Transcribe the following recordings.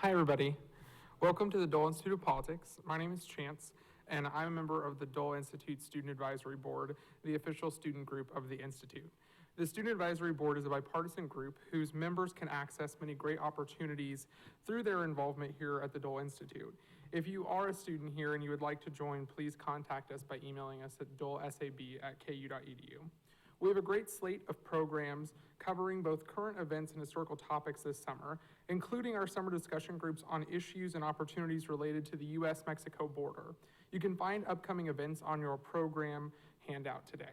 Hi, everybody. Welcome to the Dole Institute of Politics. My name is Chance, and I'm a member of the Dole Institute Student Advisory Board, the official student group of the Institute. The Student Advisory Board is a bipartisan group whose members can access many great opportunities through their involvement here at the Dole Institute. If you are a student here and you would like to join, please contact us by emailing us at dolesab@ku.edu. We have a great slate of programs covering both current events and historical topics this summer, including our summer discussion groups on issues and opportunities related to the U.S.-Mexico border. You can find upcoming events on your program handout today.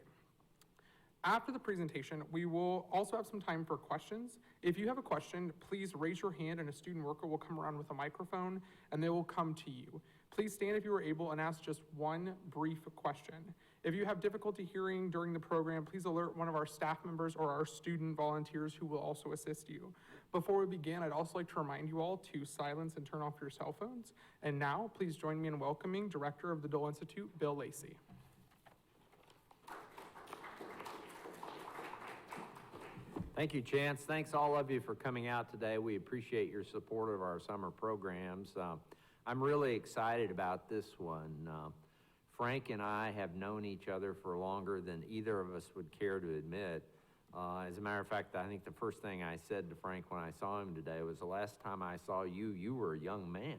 After the presentation, we will also have some time for questions. If you have a question, please raise your hand and a student worker will come around with a microphone and they will come to you. Please stand if you are able and ask just one brief question. If you have difficulty hearing during the program, please alert one of our staff members or our student volunteers who will also assist you. Before we begin, I'd also like to remind you all to silence and turn off your cell phones. And now, please join me in welcoming Director of the Dole Institute, Bill Lacey. Thank you, Chance. Thanks all of you for coming out today. We appreciate your support of our summer programs. I'm really excited about this one. Frank and I have known each other for longer than either of us would care to admit. As a matter of fact, I think the first thing I said to Frank when I saw him today was, the last time I saw you, you were a young man.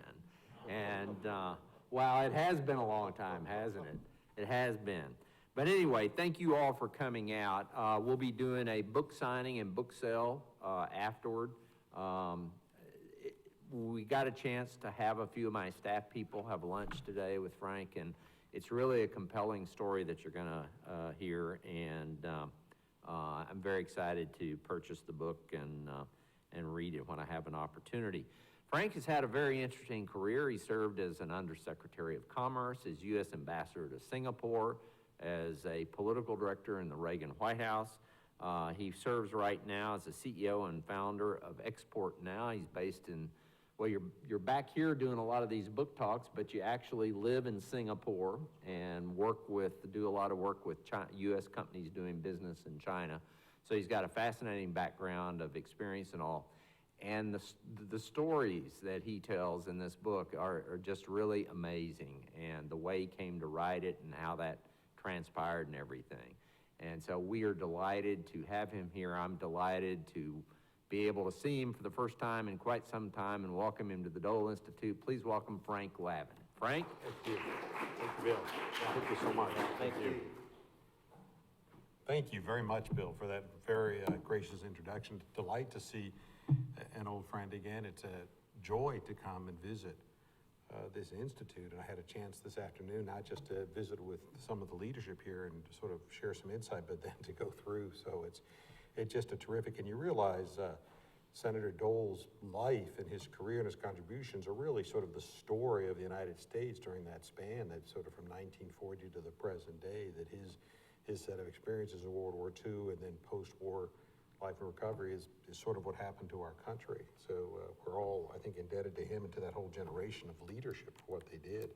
And well, it has been a long time, hasn't it? It has been. But anyway, thank you all for coming out. We'll be doing a book signing and book sale afterward. We got a chance to have a few of my staff people have lunch today with Frank, and it's really a compelling story that you're gonna hear, and I'm very excited to purchase the book and read it when I have an opportunity. Frank has had a very interesting career. He served as an Undersecretary of Commerce, as U.S. Ambassador to Singapore, as a political director in the Reagan White House. He serves right now as the CEO and founder of Export Now. He's based in, well, you're back here doing a lot of these book talks, but you actually live in Singapore and do a lot of work with U.S. companies doing business in China. So he's got a fascinating background of experience and all. And the stories that he tells in this book are just really amazing, and the way he came to write it and how that transpired and everything. And so we are delighted to have him here. I'm delighted to be able to see him for the first time in quite some time and welcome him to the Dole Institute. Please welcome Frank Lavin. Frank? Thank you. Thank you, Bill. Thank you so much. Thank you. Thank you very much, Bill, for that very gracious introduction. Delight to see an old friend again. It's a joy to come and visit this institute. And I had a chance this afternoon, not just to visit with some of the leadership here and to sort of share some insight, but then to go through. So it's just a terrific, and you realize Senator Dole's life and his career and his contributions are really sort of the story of the United States during that span, that sort of from 1940 to the present day, that his set of experiences in World War II and then post-war life and recovery is sort of what happened to our country. So we're all, I think, indebted to him and to that whole generation of leadership for what they did.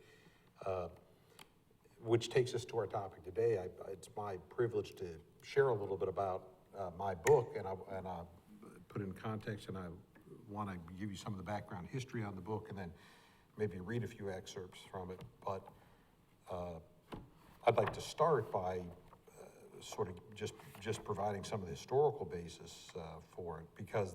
Which takes us to our topic today. It's my privilege to share a little bit about my book, and I put in context, and I want to give you some of the background history on the book, and then maybe read a few excerpts from it. But I'd like to start by sort of just providing some of the historical basis for it, because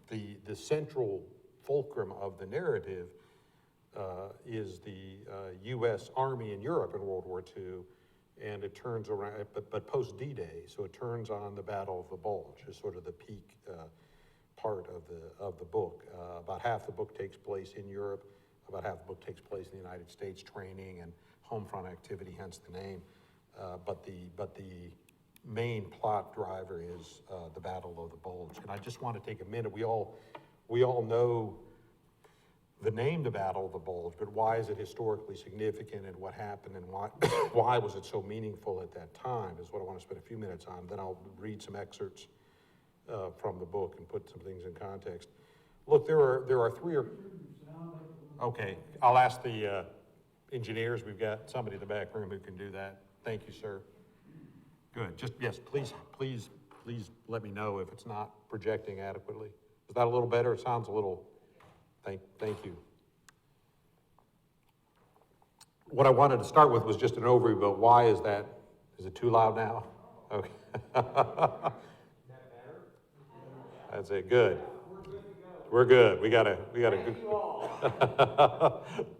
the central fulcrum of the narrative is the U.S. Army in Europe in World War II, and it turns around, but post D-Day, so it turns on the Battle of the Bulge is sort of the peak part of the book. About half the book takes place in Europe, about half the book takes place in the United States, training and home front activity, hence the name. But the main plot driver is the Battle of the Bulge. And I just want to take a minute. We all know the name, the Battle of the Bulge, but why is it historically significant, and what happened, and why was it so meaningful at that time is what I want to spend a few minutes on. Then I'll read some excerpts from the book and put some things in context. Look, there are three or... Okay, I'll ask the engineers. We've got somebody in the back room who can do that. Thank you, sir. Good. Just, yes, please let me know if it's not projecting adequately. Is that a little better? It sounds a little, thank you. What I wanted to start with was just an overview, but why is that? Is it too loud now? Okay. That's it, good. We're good. We got a good.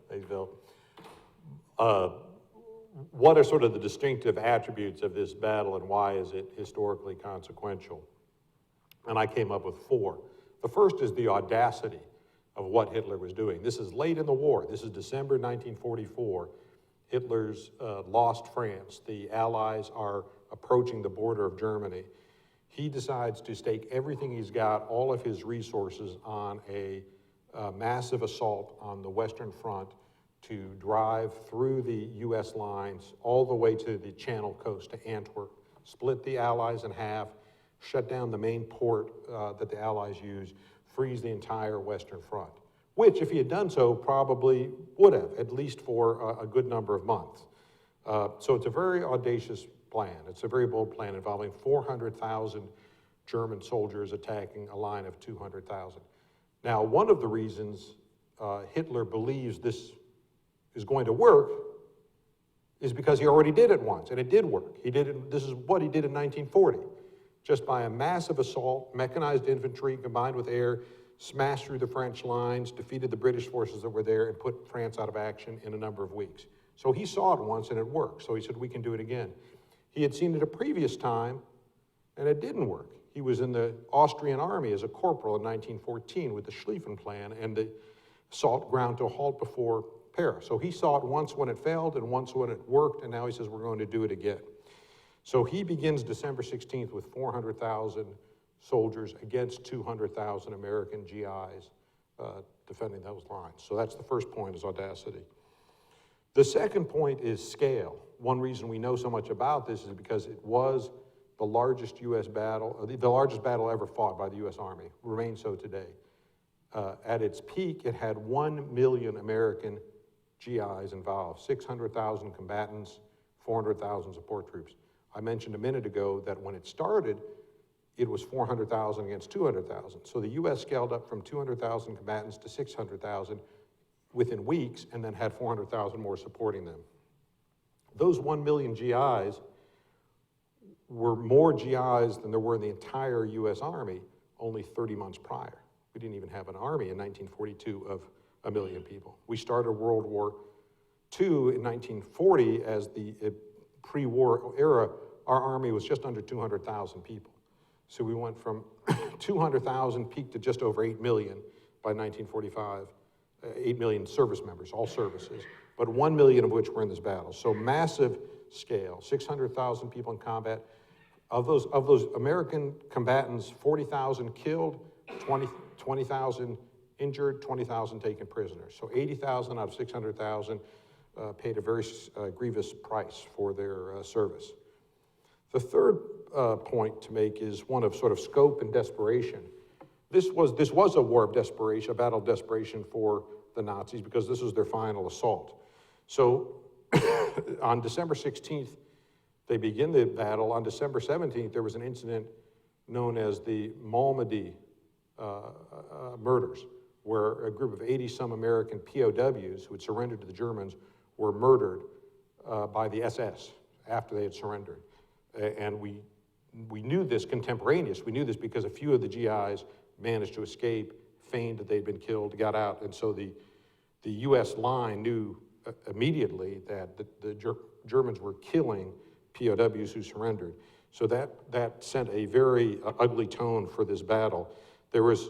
Thanks, Bill. What are sort of the distinctive attributes of this battle and why is it historically consequential? And I came up with 4. The first is the audacity of what Hitler was doing. This is late in the war. This is December 1944. Hitler's lost France. The Allies are approaching the border of Germany. He decides to stake everything he's got, all of his resources, on a massive assault on the Western Front to drive through the U.S. lines all the way to the Channel coast, to Antwerp, split the Allies in half, shut down the main port that the Allies use, freeze the entire Western Front, which, if he had done so, probably would have, at least for a good number of months. So it's a very audacious plan. It's a very bold plan involving 400,000 German soldiers attacking a line of 200,000. Now, one of the reasons Hitler believes this is going to work is because he already did it once, and it did work. This is what he did in 1940. Just by a massive assault, mechanized infantry combined with air, smashed through the French lines, defeated the British forces that were there, and put France out of action in a number of weeks. So he saw it once, and it worked. So he said, we can do it again. He had seen it a previous time, and it didn't work. He was in the Austrian army as a corporal in 1914 with the Schlieffen Plan, and the assault ground to a halt before Paris. So he saw it once when it failed and once when it worked, and now he says, we're going to do it again. So he begins December 16th with 400,000 soldiers against 200,000 American GIs defending those lines. So that's the first point, is audacity. The second point is scale. One reason we know so much about this is because it was the largest U.S. battle, the largest battle ever fought by the U.S. Army, remains so today. At its peak, it had 1 million American GIs involved, 600,000 combatants, 400,000 support troops. I mentioned a minute ago that when it started, it was 400,000 against 200,000. So the U.S. scaled up from 200,000 combatants to 600,000 within weeks, and then had 400,000 more supporting them. Those 1 million GIs were more GIs than there were in the entire U.S. Army only 30 months prior. We didn't even have an army in 1942 of 1 million people. We started World War II in 1940 as the pre-war era. Our army was just under 200,000 people. So we went from 200,000 peak to just over 8 million by 1945, 8 million service members, all services, but 1 million of which were in this battle. So massive scale, 600,000 people in combat. Of those American combatants, 40,000 killed, 20,000 injured, 20,000 taken prisoners. So 80,000 out of 600,000 paid a very grievous price for their service. The third point to make is one of sort of scope and desperation. This was a war of desperation, a battle of desperation for the Nazis, because this was their final assault. So on December 16th, they begin the battle. On December 17th, there was an incident known as the Malmedy murders, where a group of 80-some American POWs who had surrendered to the Germans were murdered by the SS after they had surrendered. And we knew this contemporaneous. We knew this because a few of the GIs managed to escape, feigned that they'd been killed, got out, and so the U.S. line knew immediately that the Germans were killing POWs who surrendered. So that sent a very ugly tone for this battle. There was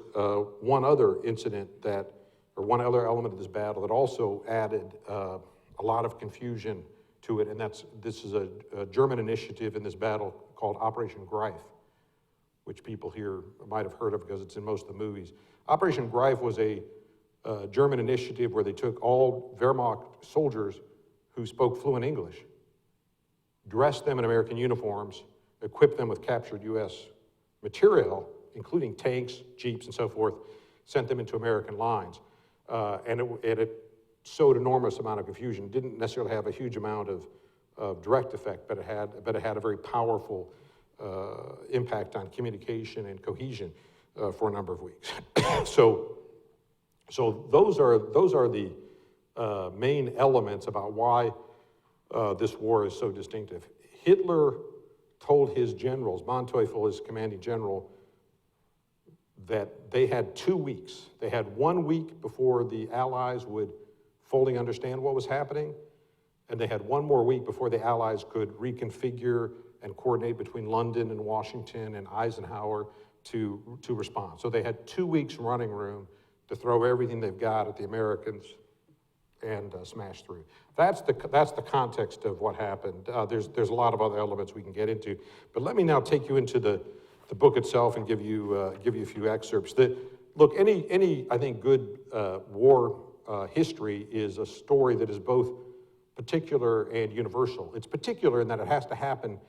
one other incident or one other element of this battle that also added a lot of confusion to it, and this is a German initiative in this battle called Operation Greif, which people here might have heard of because it's in most of the movies. Operation Greif was a German initiative where they took all Wehrmacht soldiers who spoke fluent English, dressed them in American uniforms, equipped them with captured U.S. material, including tanks, jeeps, and so forth, sent them into American lines. And it sowed enormous amount of confusion. It didn't necessarily have a huge amount of direct effect, but it had a very powerful impact on communication and cohesion. for a number of weeks. So those are the main elements about why this war is so distinctive. Hitler told his generals, Manteuffel, his commanding general, that they had 2 weeks. They had 1 week before the Allies would fully understand what was happening, and they had 1 more week before the Allies could reconfigure and coordinate between London and Washington and Eisenhower to respond. So they had 2 weeks running room to throw everything they've got at the Americans and smash through. That's the context of what happened. There's a lot of other elements we can get into, but let me now take you into the book itself and give you a few excerpts. Look, any I think good war history is a story that is both particular and universal. It's particular in that it has to happen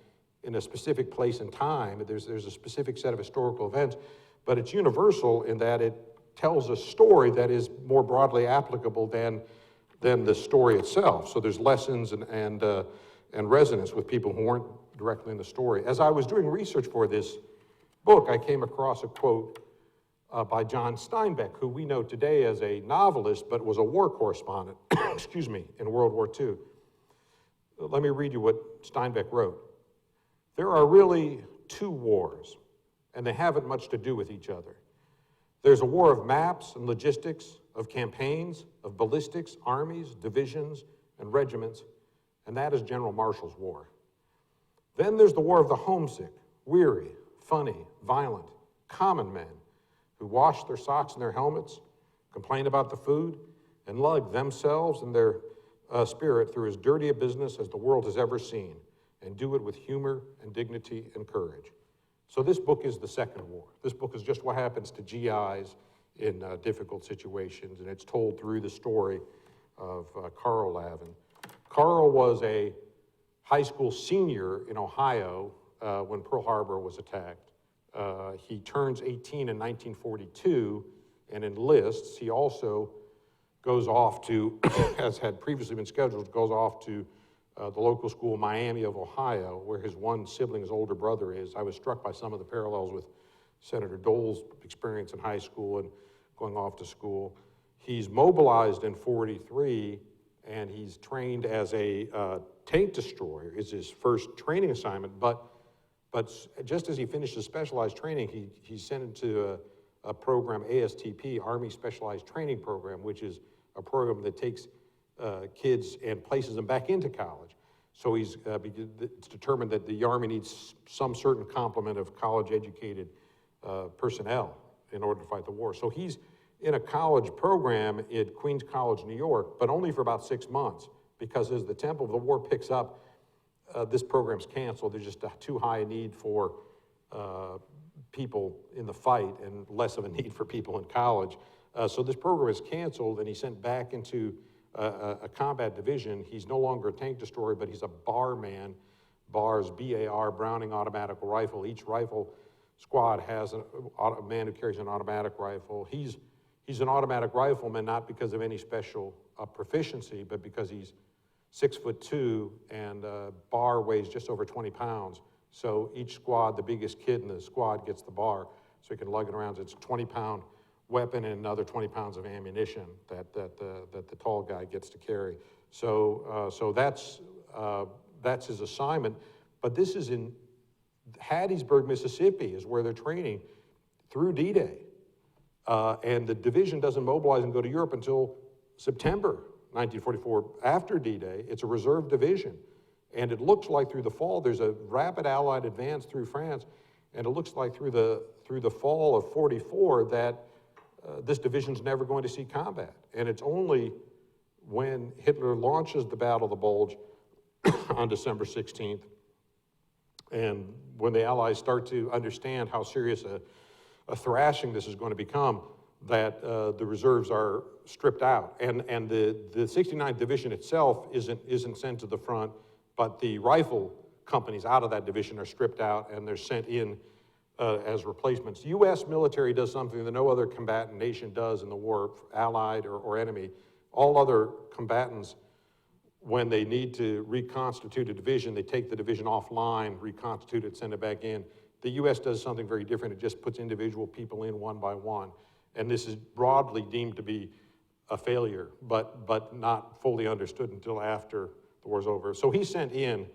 in a specific place and time. There's a specific set of historical events, but it's universal in that it tells a story that is more broadly applicable than the story itself. So there's lessons and resonance with people who weren't directly in the story. As I was doing research for this book, I came across a quote by John Steinbeck, who we know today as a novelist, but was a war correspondent, excuse me, in World War II. Let me read you what Steinbeck wrote. There are really 2 wars, and they haven't much to do with each other. There's a war of maps and logistics, of campaigns, of ballistics, armies, divisions, and regiments, and that is General Marshall's war. Then there's the war of the homesick, weary, funny, violent, common men who wash their socks and their helmets, complain about the food, and lug themselves and their spirit through as dirty a business as the world has ever seen, and do it with humor and dignity and courage. So this book is the second war. This book is just what happens to GIs in difficult situations, and it's told through the story of Carl Lavin. Carl was a high school senior in Ohio when Pearl Harbor was attacked. He turns 18 in 1942 and enlists. He also goes off to, as had previously been scheduled, goes off to the local school, Miami of Ohio, where his one sibling, his older brother, is. I was struck by some of the parallels with Senator Dole's experience in high school and going off to school. He's mobilized in 43, and he's trained as a tank destroyer. It's his first training assignment, but just as he finishes specialized training, he's sent into a program, ASTP, Army Specialized Training Program, which is a program that takes kids and places them back into college. So it's determined that the Army needs some certain complement of college-educated personnel in order to fight the war. So he's in a college program at Queens College, New York, but only for about 6 months, because as the tempo of the war picks up, this program's canceled. There's just too high a need for people in the fight and less of a need for people in college. So this program is canceled, and he's sent back into a combat division. He's no longer a tank destroyer, but he's a bar man. BARs, B-A-R, Browning automatic rifle. Each rifle squad has a man who carries an automatic rifle. He's an automatic rifleman, not because of any special proficiency, but because he's 6'2", and bar weighs just over 20 pounds. So each squad, the biggest kid in the squad gets the bar, so he can lug it around. It's a 20-pound weapon and another 20 pounds of ammunition that the tall guy gets to carry. So that's his assignment. But this is in Hattiesburg, Mississippi, is where they're training through D-Day. And the division doesn't mobilize and go to Europe until September 1944, after D-Day. It's a reserve division. And it looks like through the fall, there's a rapid Allied advance through France, and it looks like through the fall of 44 that this division's never going to see combat. And it's only when Hitler launches the Battle of the Bulge on December 16th, and when the Allies start to understand how serious a thrashing this is going to become, that the reserves are stripped out. And the 69th Division itself isn't sent to the front, but the rifle companies out of that division are stripped out, and they're sent in as replacements. U.S. military does something that no other combatant nation does in the war, allied or enemy. All other combatants, when they need to reconstitute a division, they take the division offline, reconstitute it, send it back in. The US does something very different. It just puts individual people in one by one. And this is broadly deemed to be a failure, but not fully understood until after the war's over. So he sent in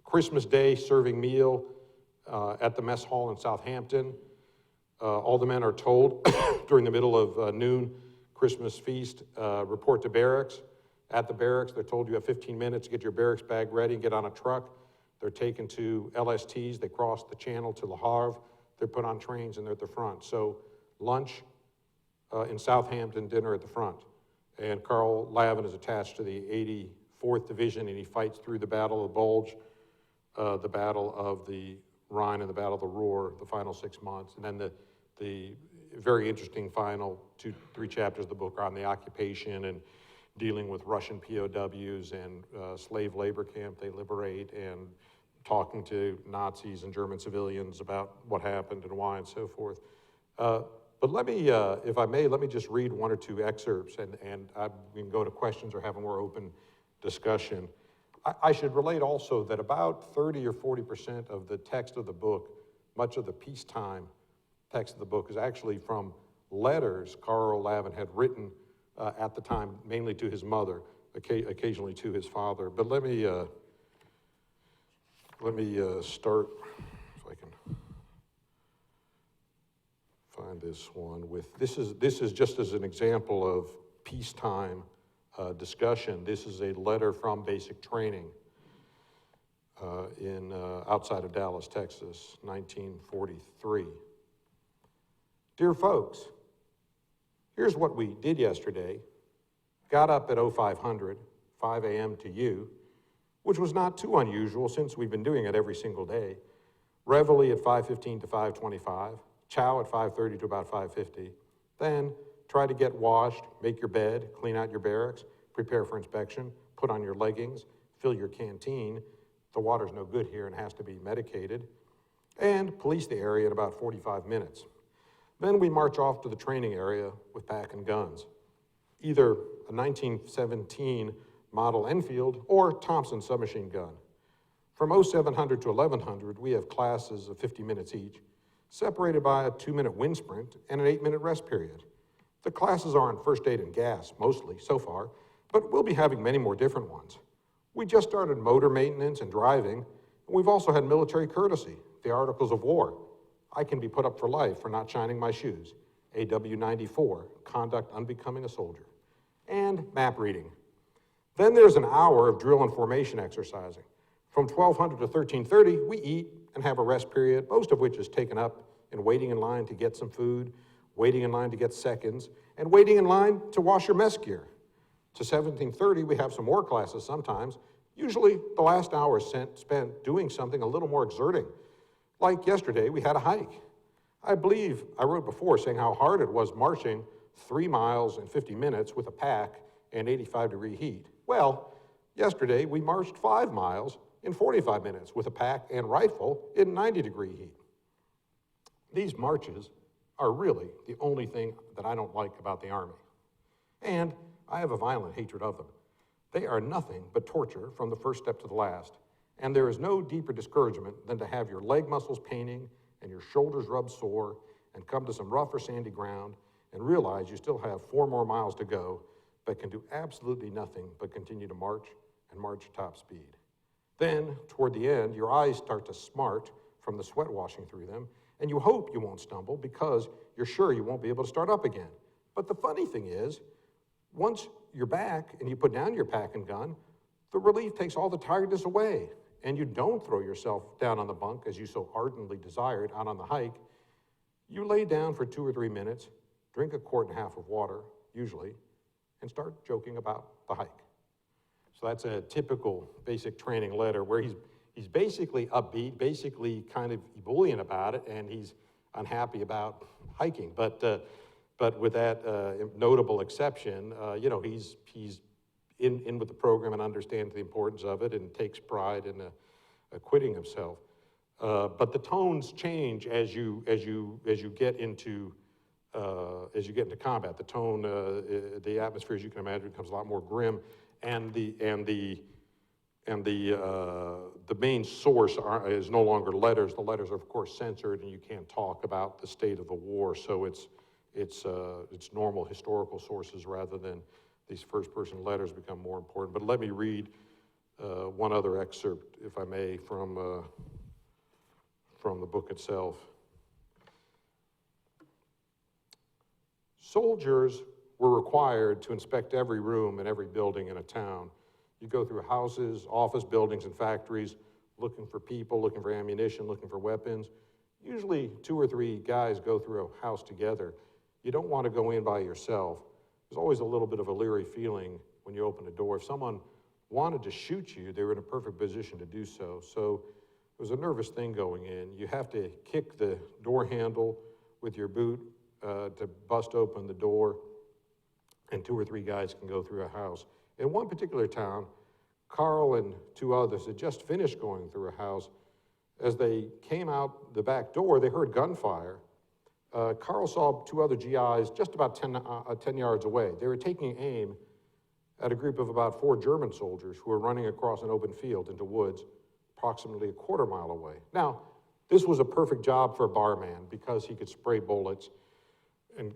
Christmas Day serving meal at the mess hall in Southampton. All the men are told during the middle of noon Christmas feast, report to barracks. At the barracks, they're told you have 15 minutes to get your barracks bag ready and get on a truck. They're taken to LSTs. They cross the channel to Le Havre. They're put on trains and they're at the front. So lunch in Southampton, dinner at the front. And Carl Lavin is attached to the 84th Division, and he fights through the Battle of Bulge, the Battle of the Rhine, and the Battle of the Ruhr, the final 6 months. And then the very interesting final 2-3 chapters of the book are on the occupation and dealing with Russian POWs and slave labor camp they liberate, and talking to Nazis and German civilians about what happened and why and so forth. But let me, if I may, let me just read one or two excerpts, and we can go to questions or have a more open discussion. I should relate also that about 30 or 40% of the text of the book, much of the peacetime text of the book, is actually from letters Carl Lavin had written at the time, mainly to his mother, occasionally to his father. But let me start, if I can find this one, with, this is just as an example of peacetime discussion. This is a letter from basic training outside of Dallas, Texas, 1943. Dear folks, here's what we did yesterday. Got up at 0500, 5 a.m. to you, which was not too unusual since we've been doing it every single day. Reveille at 5:15 to 5:25, chow at 5:30 to about 5:50. Then try to get washed, make your bed, clean out your barracks, prepare for inspection, put on your leggings, fill your canteen. The water's no good here and has to be medicated. And police the area in about 45 minutes. Then we march off to the training area with pack and guns, either a 1917 Model Enfield or Thompson submachine gun. From 0700 to 1100, we have classes of 50 minutes each, separated by a 2-minute wind sprint and an 8-minute rest period. The classes are on first aid and gas, mostly, so far, but we'll be having many more different ones. We just started motor maintenance and driving, and we've also had military courtesy, the Articles of War. I can be put up for life for not shining my shoes. AW 94, conduct unbecoming a soldier. And map reading. Then there's an hour of drill and formation exercising. From 1200 to 1330, we eat and have a rest period, most of which is taken up in waiting in line to get some food, waiting in line to get seconds, and waiting in line to wash your mess gear. To 1730, we have some more classes sometimes. Usually, the last hour is spent doing something a little more exerting. Like yesterday, we had a hike. I believe I wrote before saying how hard it was marching 3 miles in 50 minutes with a pack and 85-degree heat. Well, yesterday, we marched 5 miles in 45 minutes with a pack and rifle in 90-degree heat. These marches are really the only thing that I don't like about the Army. And I have a violent hatred of them. They are nothing but torture from the first step to the last. And there is no deeper discouragement than to have your leg muscles paining and your shoulders rubbed sore and come to some rough or sandy ground and realize you still have 4 more miles to go, but can do absolutely nothing but continue to march and march at top speed. Then, toward the end, your eyes start to smart from the sweat washing through them, and you hope you won't stumble because you're sure you won't be able to start up again. But the funny thing is, once you're back and you put down your pack and gun, the relief takes all the tiredness away, and you don't throw yourself down on the bunk as you so ardently desired out on the hike. You lay down for 2 or 3 minutes, drink a 1.5 quarts of water, usually, and start joking about the hike. So that's a typical basic training letter where he's basically upbeat, basically kind of ebullient about it, and he's unhappy about hiking. But with that notable exception, you know, he's in with the program and understands the importance of it and takes pride in acquitting himself. But the tones change as you get into combat. The tone, the atmosphere, as you can imagine, becomes a lot more grim, and the And the main source is no longer letters. The letters are, of course, censored, and you can't talk about the state of the war. So it's normal historical sources rather than these first-person letters become more important. But let me read one other excerpt, if I may, from the book itself. Soldiers were required to inspect every room in every building in a town. You go through houses, office buildings, and factories, looking for people, looking for ammunition, looking for weapons. Usually 2 or 3 guys go through a house together. You don't want to go in by yourself. There's always a little bit of a leery feeling when you open a door. If someone wanted to shoot you, they were in a perfect position to do so. So it was a nervous thing going in. You have to kick the door handle with your boot to bust open the door, and 2 or 3 guys can go through a house. In one particular town, Carl and 2 others had just finished going through a house. As they came out the back door, they heard gunfire. Carl saw 2 other GIs just about 10 yards away. They were taking aim at a group of about 4 German soldiers who were running across an open field into woods approximately a quarter mile away. Now, this was a perfect job for a barman because he could spray bullets and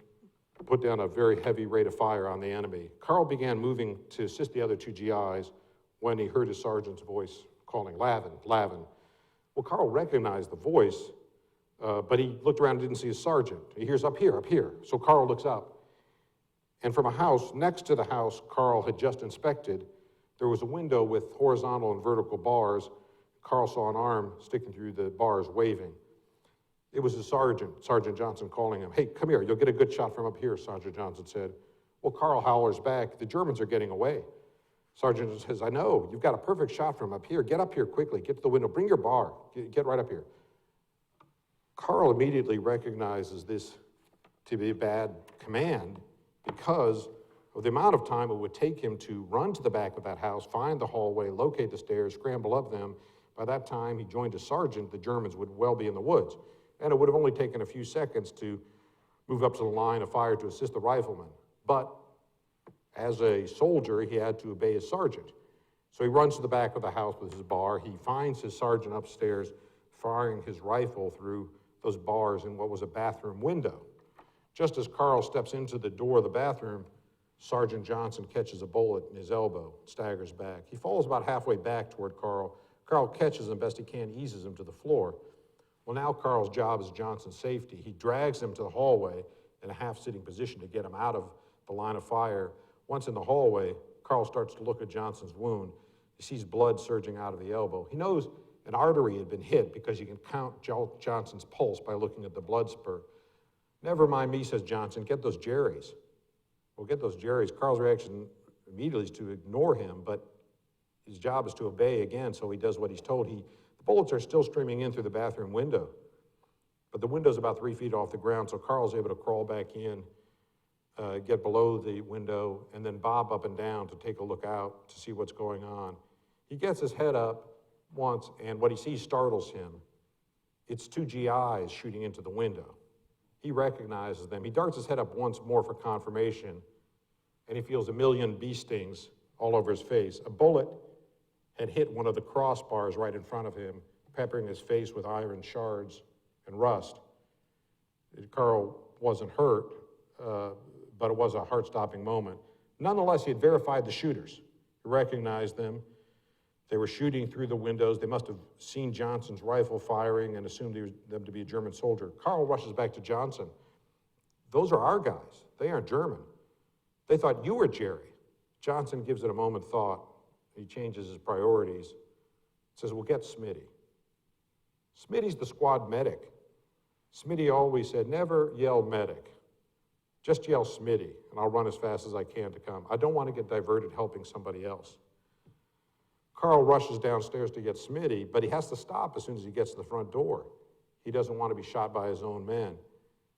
put down a very heavy rate of fire on the enemy. Carl began moving to assist the other 2 GIs when he heard his sergeant's voice calling, "Lavin, Lavin." Well, Carl recognized the voice, but he looked around and didn't see his sergeant. He hears, "Up here, up here." So Carl looks up. And from a house next to the house Carl had just inspected, there was a window with horizontal and vertical bars. Carl saw an arm sticking through the bars, waving. It was his sergeant, Sergeant Johnson, calling him. "Hey, come here, you'll get a good shot from up here," Sergeant Johnson said. Well, Carl hollers back, "The Germans are getting away." Sergeant says, "I know, you've got a perfect shot from up here. Get up here quickly, get to the window, bring your bar, get right up here." Carl immediately recognizes this to be a bad command because of the amount of time it would take him to run to the back of that house, find the hallway, locate the stairs, scramble up them. By that time he joined a sergeant, the Germans would well be in the woods. And it would have only taken a few seconds to move up to the line of fire to assist the riflemen. But as a soldier, he had to obey his sergeant. So he runs to the back of the house with his bar. He finds his sergeant upstairs firing his rifle through those bars in what was a bathroom window. Just as Carl steps into the door of the bathroom, Sergeant Johnson catches a bullet in his elbow, staggers back. He falls about halfway back toward Carl. Carl catches him best he can, eases him to the floor. Well, now Carl's job is Johnson's safety. He drags him to the hallway in a half-sitting position to get him out of the line of fire. Once in the hallway, Carl starts to look at Johnson's wound. He sees blood surging out of the elbow. He knows an artery had been hit because you can count Johnson's pulse by looking at the blood spurt. "Never mind me," says Johnson, "get those Jerry's." Well, get those Jerry's. Carl's reaction immediately is to ignore him, but his job is to obey again, so he does what he's told. The bullets are still streaming in through the bathroom window, but the window's about 3 feet off the ground, so Carl's able to crawl back in, get below the window, and then bob up and down to take a look out to see what's going on. He gets his head up once, and what he sees startles him. It's 2 GIs shooting into the window. He recognizes them. He darts his head up once more for confirmation, and he feels a million bee stings all over his face. A bullet had hit one of the crossbars right in front of him, peppering his face with iron shards and rust. Carl wasn't hurt, but it was a heart-stopping moment. Nonetheless, he had verified the shooters. He recognized them. They were shooting through the windows. They must have seen Johnson's rifle firing and assumed them to be a German soldier. Carl rushes back to Johnson. "Those are our guys. They aren't German. They thought you were Jerry." Johnson gives it a moment's thought. He changes his priorities. Says, "We'll get Smitty." Smitty's the squad medic. Smitty always said, "Never yell medic. Just yell Smitty, and I'll run as fast as I can to come. I don't want to get diverted helping somebody else." Carl rushes downstairs to get Smitty, but he has to stop as soon as he gets to the front door. He doesn't want to be shot by his own men.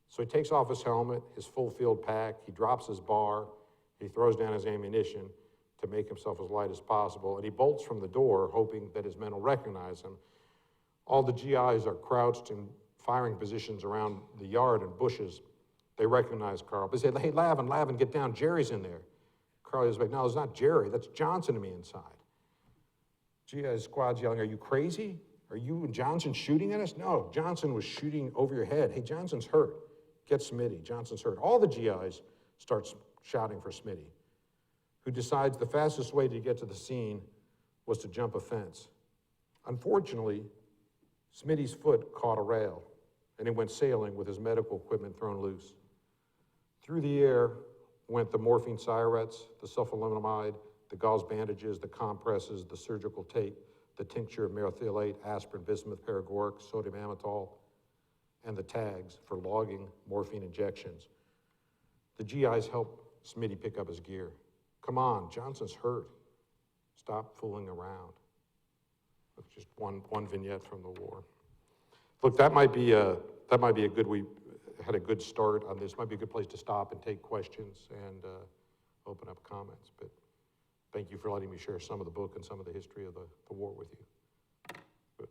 So he takes off his helmet, his full field pack, he drops his bar, he throws down his ammunition to make himself as light as possible, and he bolts from the door, hoping that his men will recognize him. All the GIs are crouched in firing positions around the yard and bushes. They recognize Carl. They say, "Hey, Lavin, get down, Jerry's in there." Carl is like, "No, it's not Jerry, that's Johnson to me inside." GI squad's yelling, "Are you crazy? Are you and Johnson shooting at us?" No, Johnson was shooting over your head. "Hey, Johnson's hurt. Get Smitty. Johnson's hurt." All the GIs start shouting for Smitty, who decides the fastest way to get to the scene was to jump a fence. Unfortunately, Smitty's foot caught a rail, and he went sailing with his medical equipment thrown loose. Through the air went the morphine syrets, the sulfonilamide, the gauze bandages, the compresses, the surgical tape, the tincture of methylate, aspirin, bismuth, paregoric, sodium amytal, and the tags for logging morphine injections. The GIs helped Smitty pick up his gear. "Come on, Johnson's hurt. Stop fooling around." That's just one vignette from the war. Look, that might be a good, we had a good start on this. Might be a good place to stop and take questions and open up comments. But thank you for letting me share some of the book and some of the history of the war with you. Good.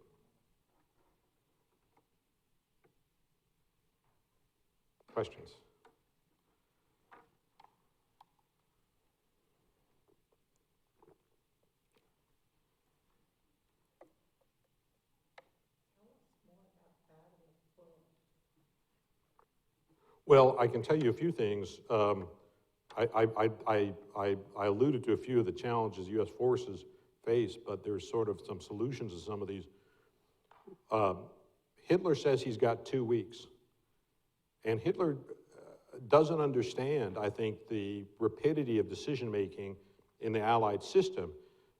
Questions? Well, I can tell you a few things. I alluded to a few of the challenges U.S. forces face, but there's sort of some solutions to some of these. Hitler says he's got 2 weeks. And Hitler doesn't understand, I think, the rapidity of decision-making in the Allied system.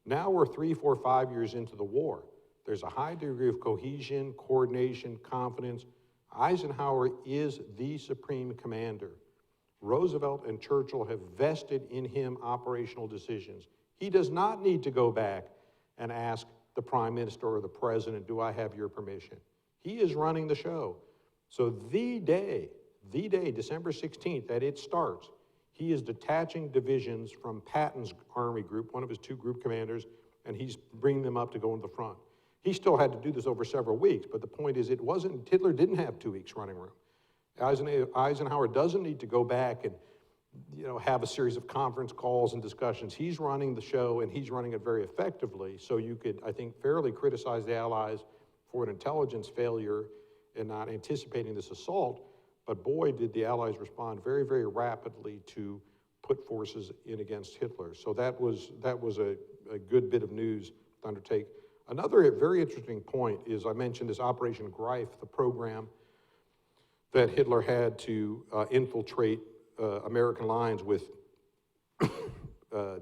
Now we're 3, 4, 5 years into the war. There's a high degree of cohesion, coordination, confidence. Eisenhower is the supreme commander. Roosevelt and Churchill have vested in him operational decisions. He does not need to go back and ask the prime minister or the president, "Do I have your permission?" He is running the show. So the day, December 16th, that it starts, he is detaching divisions from Patton's army group, one of his 2 group commanders, and he's bringing them up to go into the front. He still had to do this over several weeks, but the point is Hitler didn't have 2 weeks running room. Eisenhower doesn't need to go back and have a series of conference calls and discussions. He's running the show, and he's running it very effectively. So you could, I think, fairly criticize the Allies for an intelligence failure in not anticipating this assault, but boy, did the Allies respond very, very rapidly to put forces in against Hitler. So that was a good bit of news to undertake. Another very interesting point is, I mentioned this Operation Greif, the program that Hitler had to infiltrate American lines with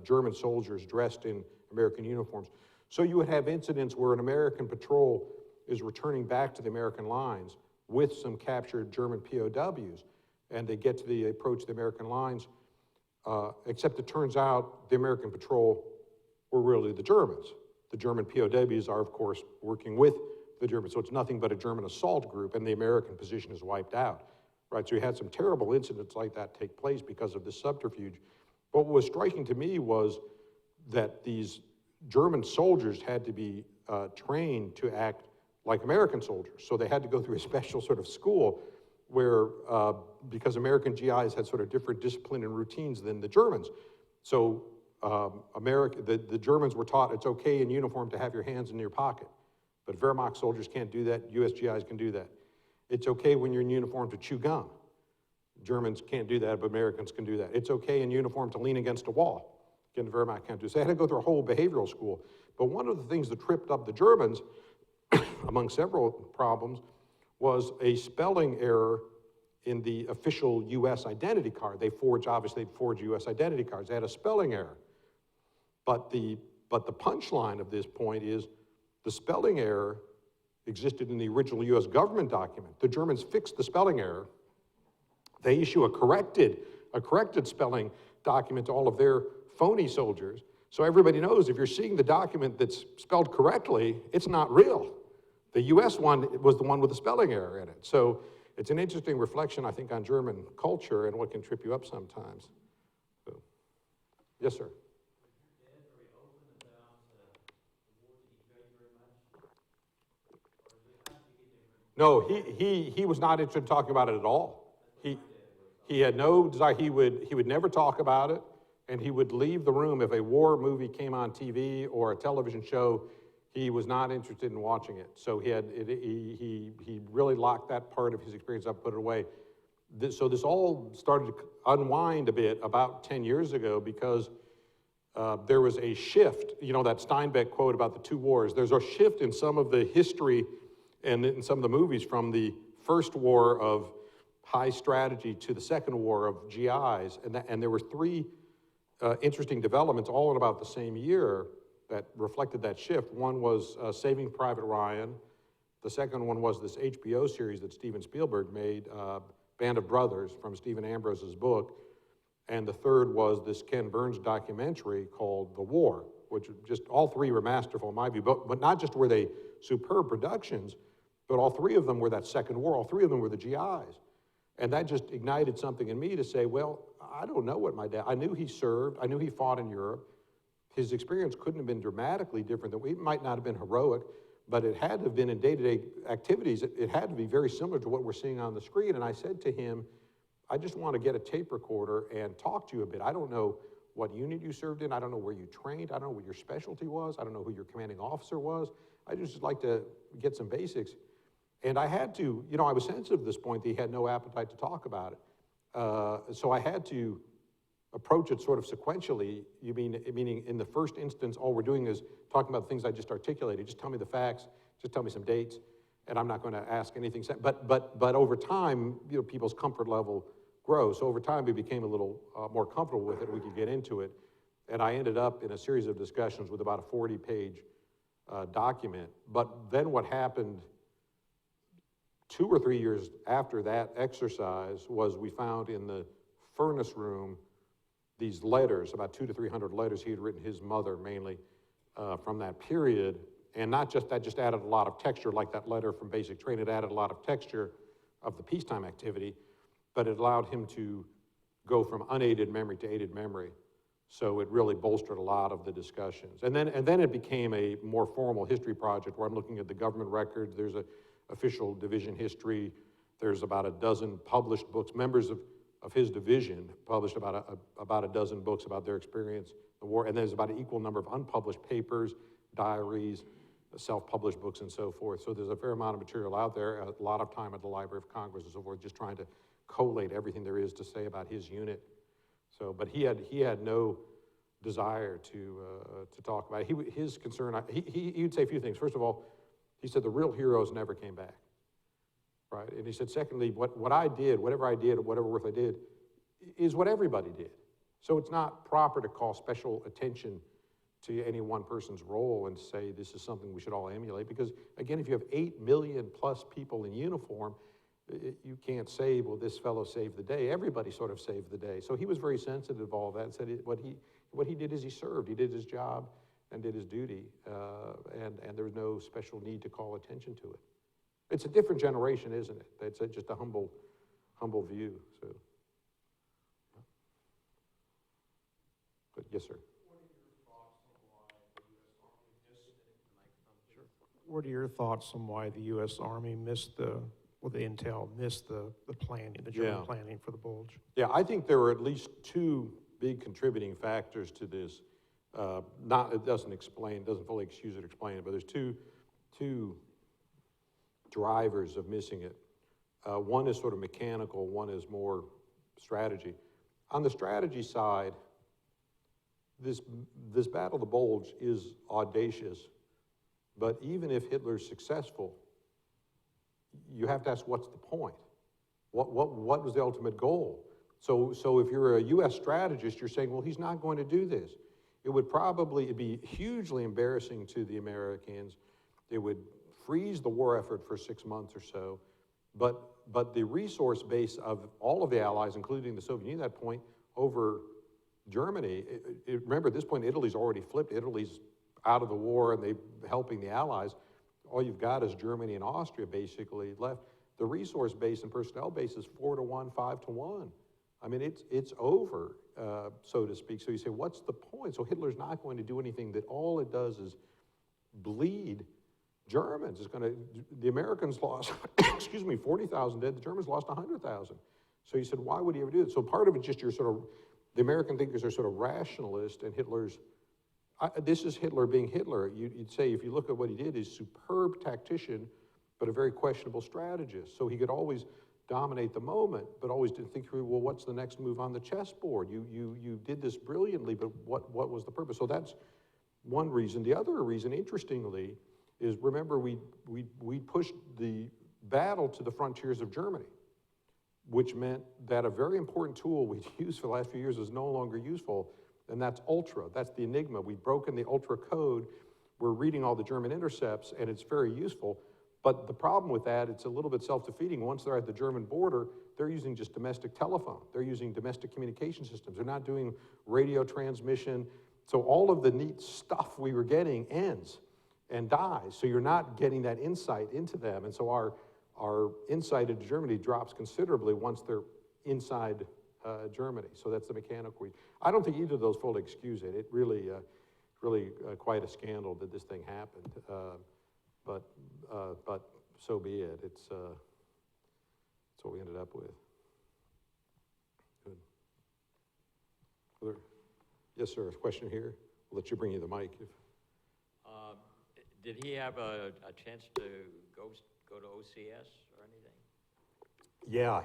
German soldiers dressed in American uniforms. So you would have incidents where an American patrol is returning back to the American lines with some captured German POWs, and they approach the American lines, except it turns out the American patrol were really the Germans. The German POWs are, of course, working with the Germans, so it's nothing but a German assault group, and the American position is wiped out, right? So you had some terrible incidents like that take place because of this subterfuge. But what was striking to me was that these German soldiers had to be trained to act like American soldiers. So they had to go through a special sort of school where, because American GIs had sort of different discipline and routines than the Germans. So the Germans were taught it's okay in uniform to have your hands in your pocket, but Wehrmacht soldiers can't do that. US GIs can do that. It's okay when you're in uniform to chew gum. Germans can't do that, but Americans can do that. It's okay in uniform to lean against a wall. Again, the Wehrmacht can't do so. They had to go through a whole behavioral school. But one of the things that tripped up the Germans, among several problems, was a spelling error in the official U.S. identity card. They forged U.S. identity cards. They had a spelling error. But the punchline of this point is the spelling error existed in the original U.S. government document. The Germans fixed the spelling error. They issue a corrected spelling document to all of their phony soldiers. So everybody knows if you're seeing the document that's spelled correctly, it's not real. The U.S. one was the one with the spelling error in it. So it's an interesting reflection, I think, on German culture and what can trip you up sometimes. So, yes, sir. No, he was not interested in talking about it at all. He had no desire. He would never talk about it, and he would leave the room if a war movie came on TV or a television show. He was not interested in watching it. So he really locked that part of his experience up, put it away. So this all started to unwind a bit about 10 years ago because there was a shift, you know, that Steinbeck quote about the two wars. There's a shift in some of the history and in some of the movies from the first war of high strategy to the second war of GIs. And there were three interesting developments all in about the same year that reflected that shift. One was Saving Private Ryan. The second one was this HBO series that Steven Spielberg made, Band of Brothers, from Stephen Ambrose's book. And the third was this Ken Burns documentary called The War, which just, all three were masterful in my view, but not just were they superb productions, but all three of them were that second war, all three of them were the GIs. And that just ignited something in me to say, well, I don't know what my dad, I knew he served, I knew he fought in Europe. His experience couldn't have been dramatically different. It might not have been heroic, but it had to have been in day-to-day activities. It had to be very similar to what we're seeing on the screen. And I said to him, I just want to get a tape recorder and talk to you a bit. I don't know what unit you served in. I don't know where you trained. I don't know what your specialty was. I don't know who your commanding officer was. I just like to get some basics. And I had to, you know, I was sensitive at this point that he had no appetite to talk about it. So I had to approach it sort of sequentially. Meaning in the first instance, all we're doing is talking about the things I just articulated. Just tell me the facts, just tell me some dates, and I'm not going to ask anything. But over time, you know, people's comfort level grows. So over time, we became a little more comfortable with it. We could get into it. And I ended up in a series of discussions with about a 40-page document. But then what happened 2 or 3 years after that exercise was we found in the furnace room these letters, about 200 to 300 letters he had written his mother mainly from that period. And not just that, just added a lot of texture, like that letter from basic training. It added a lot of texture of the peacetime activity, but it allowed him to go from unaided memory to aided memory. So it really bolstered a lot of the discussions. And then it became a more formal history project where I'm looking at the government records. There's an official division history. There's about a dozen published books. Members of his division published about a dozen books about their experience in the war. And there's about an equal number of unpublished papers, diaries, self-published books, and so forth. So there's a fair amount of material out there, a lot of time at the Library of Congress and so forth, just trying to collate everything there is to say about his unit. So, but he had no desire to talk about it. His concern, he would say a few things. First of all, he said the real heroes never came back, right? And he said, secondly, what I did, whatever work I did, is what everybody did. So it's not proper to call special attention to any one person's role and say this is something we should all emulate, because again, if you have 8 million plus people in uniform, you can't say, well, this fellow saved the day. Everybody sort of saved the day. So he was very sensitive of all that and said what he did is he served. He did his job and did his duty, and there was no special need to call attention to it. It's a different generation, isn't it? It's just a humble view. So, but yes, sir. What are your thoughts on why the U.S. Army missed the intel missed the planning, the German planning for the Bulge? Yeah, I think there were at least two big contributing factors to this. It doesn't fully excuse it, explain it, but there's two drivers of missing it. One is sort of mechanical, one is more strategy. On the strategy side, this Battle of the Bulge is audacious, but even if Hitler's successful, you have to ask, what's the point? What was the ultimate goal? So if you're a U.S. strategist, you're saying, well, he's not going to do this. It'd be hugely embarrassing to the Americans. It would freeze the war effort for 6 months or so. But the resource base of all of the Allies, including the Soviet Union at that point, over Germany, remember at this point, Italy's already flipped. Italy's out of the war and they're helping the Allies. All you've got is Germany and Austria basically left. The resource base and personnel base is 4-to-1, 5-to-1. I mean, it's over, so to speak. So you say, what's the point? So Hitler's not going to do anything that all it does is bleed Germans. The Americans lost, 40,000 dead. The Germans lost 100,000. So you said, why would he ever do it? So part of it's just the American thinkers are sort of rationalist, and Hitler's This is Hitler being Hitler. You'd say, if you look at what he did, he's a superb tactician, but a very questionable strategist. So he could always dominate the moment, but always didn't think through, well, what's the next move on the chessboard? You did this brilliantly, but what was the purpose? So that's one reason. The other reason, interestingly, is remember we pushed the battle to the frontiers of Germany, which meant that a very important tool we'd used for the last few years is no longer useful, and that's ultra. That's the enigma. We've broken the ultra code. We're reading all the German intercepts, and it's very useful. But the problem with that, it's a little bit self-defeating. Once they're at the German border, they're using just domestic telephone. They're using domestic communication systems. They're not doing radio transmission. So all of the neat stuff we were getting ends and dies. So you're not getting that insight into them. And so our insight into Germany drops considerably once they're inside Germany. So that's the mechanical reason. I don't think either of those fully excuse it. It really quite a scandal that this thing happened. But so be it. It's what we ended up with. Good. Other? Yes, sir. Question here. We'll let you bring you the mic. Did he have a chance to go to OCS or anything? Yeah,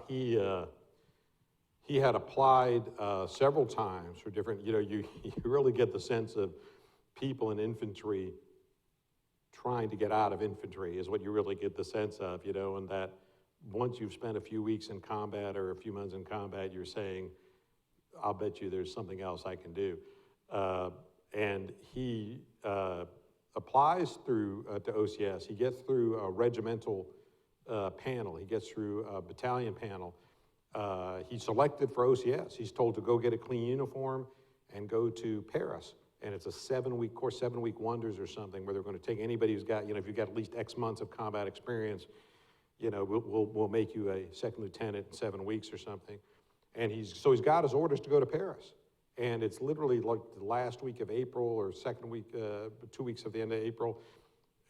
he had applied several times for different. You really get the sense of people in infantry trying to get out of infantry is what you really get the sense of, and that once you've spent a few weeks in combat or a few months in combat, you're saying, I'll bet you there's something else I can do. And he applies through to OCS. He gets through a regimental panel. He gets through a battalion panel. He's selected for OCS. He's told to go get a clean uniform and go to Paris. And it's a 7-week course, 7-week wonders or something, where they're going to take anybody who's got, if you've got at least X months of combat experience, we'll make you a second lieutenant in 7 weeks or something. And he's got his orders to go to Paris. And it's literally like the last week of April or second week, 2 weeks of the end of April.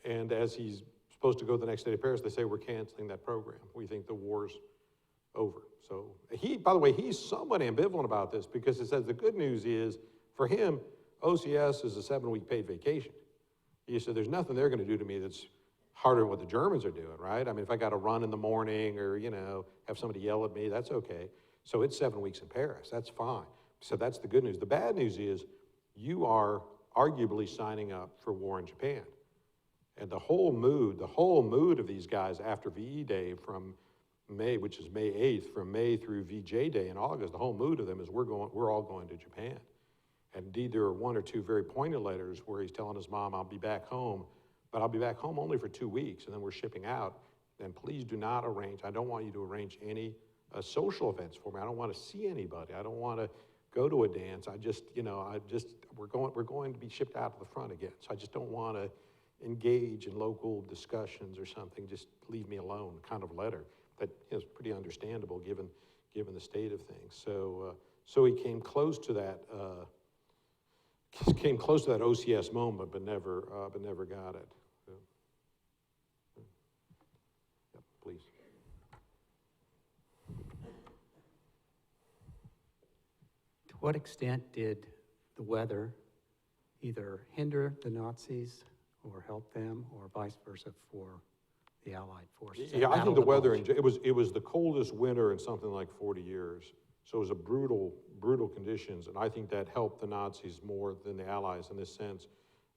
And as he's supposed to go the next day to Paris, they say, we're canceling that program. We think the war's over. So by the way, he's somewhat ambivalent about this, because it says the good news is, for him, OCS is a 7-week paid vacation. He said, there's nothing they're going to do to me that's harder than what the Germans are doing, right? I mean, if I got to run in the morning or, have somebody yell at me, that's okay. So it's 7 weeks in Paris. That's fine. So that's the good news. The bad news is you are arguably signing up for war in Japan. And the whole mood of these guys after VE Day from May, which is May 8th, from May through VJ Day in August, the whole mood of them is we're all going to Japan. And indeed, there are 1 or 2 very pointed letters where he's telling his mom, I'll be back home, but I'll be back home only for 2 weeks, and then we're shipping out. And please do not I don't want you to arrange any social events for me. I don't want to see anybody. I don't want to go to a dance. We're going to be shipped out to the front again. So I just don't want to engage in local discussions or something. Just leave me alone, kind of letter. That is pretty understandable given the state of things. So he came close to that. Came close to that OCS moment, but never got it. So, yeah, please. To what extent did the weather either hinder the Nazis or help them, or vice versa for the Allied forces? Yeah, I think the weather, it was the coldest winter in something like 40 years. So it was a brutal conditions, and I think that helped the Nazis more than the Allies in this sense.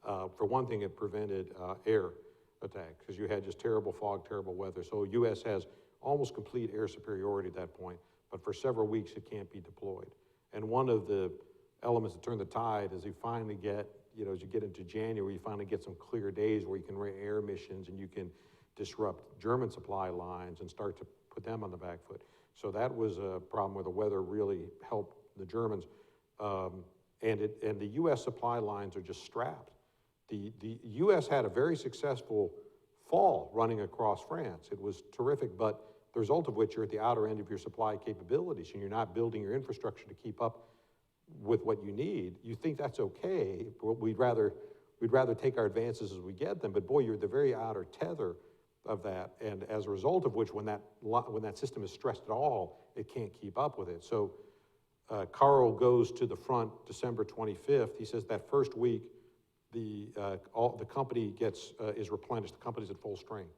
For one thing, it prevented air attack, because you had just terrible fog, terrible weather. So U.S. has almost complete air superiority at that point, but for several weeks it can't be deployed. And one of the elements that turn the tide is you finally get, as you get into January, you finally get some clear days where you can run air missions and you can disrupt German supply lines and start to put them on the back foot. So that was a problem where the weather really helped the Germans. And the U.S. supply lines are just strapped. The U.S. had a very successful fall running across France. It was terrific, but the result of which you're at the outer end of your supply capabilities and you're not building your infrastructure to keep up with what you need. You think that's okay, but we'd rather take our advances as we get them, but boy, you're at the very outer tether of that, and as a result of which, when that system is stressed at all, it can't keep up with it. So Carl goes to the front December 25th. He says that first week, the company is replenished, the company's at full strength.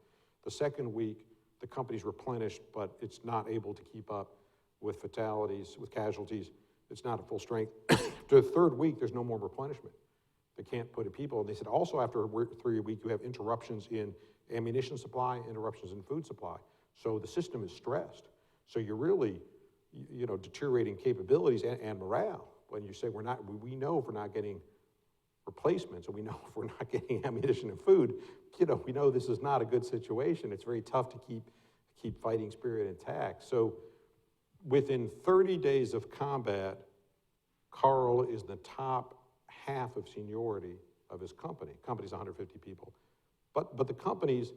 The second week, the company's replenished, but it's not able to keep up with fatalities, with casualties. It's not at full strength. The third week, there's no more replenishment. They can't put in people. And they said also after a 3 week, you have interruptions in ammunition supply, interruptions in food supply. So the system is stressed. So you're really, deteriorating capabilities and morale when you say we know if we're not getting replacements, and we know if we're not getting ammunition and food, we know this is not a good situation. It's very tough to keep fighting spirit intact. So within 30 days of combat, Carl is the top half of seniority of his company. Company's 150 people. But the company's